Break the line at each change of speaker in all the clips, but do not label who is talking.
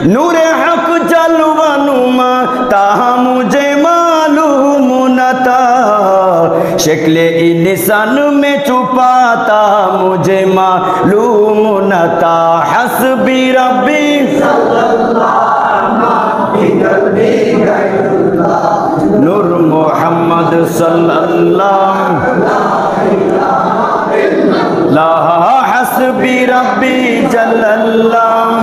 नूरे हक जलवा नुमा ताहा मुझे मालूम न था, शक्ले इंसान में छुपाता मुझे मालूम न था। हस्बी रब्बी नूर मोहम्मद सल्लल्लाहु ला हस्बी रब्बी जल्लल्लाहु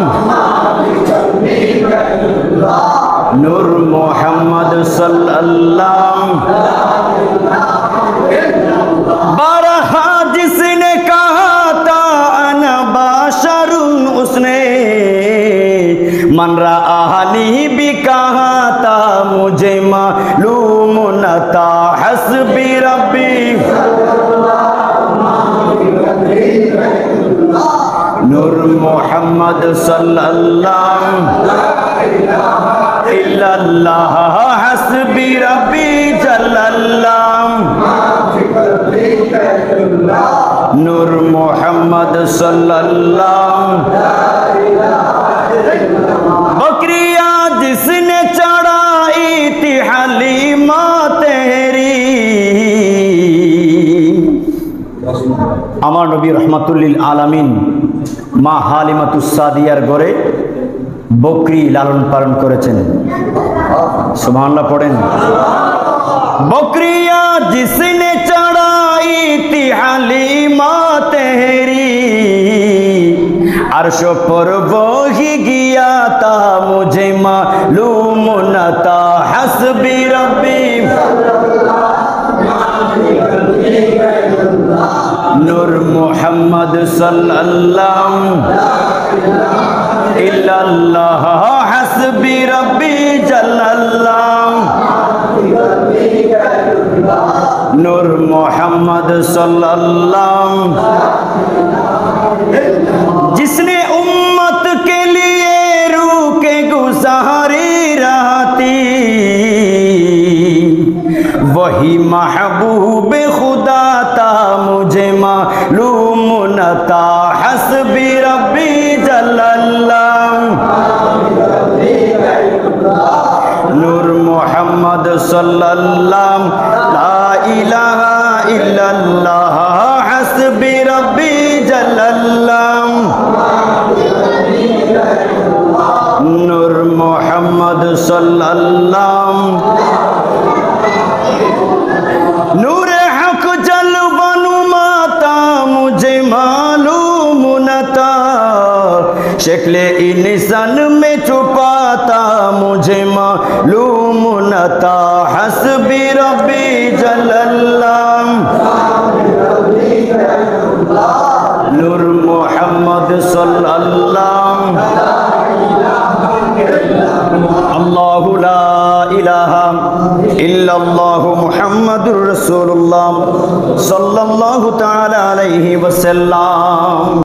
नूर मोहम्मद सल्लल्लाहु। बारहा जिसने कहा था अना बाशरुन, उसने मन रआनी भी कहा था मुझे मालूम न था। हस्बी रब्बी नूर मोहम्मद सल्लल्लाहु इल्लल्लाह हस्बी रब्बी जल्लल्लाहु नूर मोहम्मद सल्लल्लाहु। बकरिया जिसने चढ़ाई थी हलीमा तेरी, আমার নবী রহমাতুল্লিল আলামিন মা হালিমাতুস সাদিয়ার ঘরে বকরি লালন পালন করেছেন। সুবহানাল্লাহ পড়েন। বকরিয়া जिसने चढ़ाई थी हलीमा तेरी, अर्श पर वो ही गया था मुझे मालूम न था। हस्बी रब्बी नूर मोहम्मद सल्लल्लाहु इल्लल्लाह हस्बी रब्बी जल्लल्लाहु नूर मोहम्मद सल्लल्लाहु। जिसने उम्मत के लिए रूह के गुजारी रहती, वही महबूब खुदा था मुझे मालूम न था। हस्बी रब्बी जल्लल्लाहु नूर मोहम्मद सल्लल्लाहु ला इलाहा इल्लल्लाह हस्बी रब्बी जल्लल्लाहु नूर मोहम्मद सल्लल्लाहु। नूरे हक जलवा नुमा था मुझे मालूम न था, शक्ले इंसान में छुपाता मुझे मालूम न था। हस्बी रब्बी जल्लल्लाहु नूर मोहम्मद सल्लल्लाहु अल्लाहु ला इलाहा इल्लल्लाहु मुहम्मदुर रसूलुल्लाह सल्लल्लाहु तआला अलैहि वसल्लम।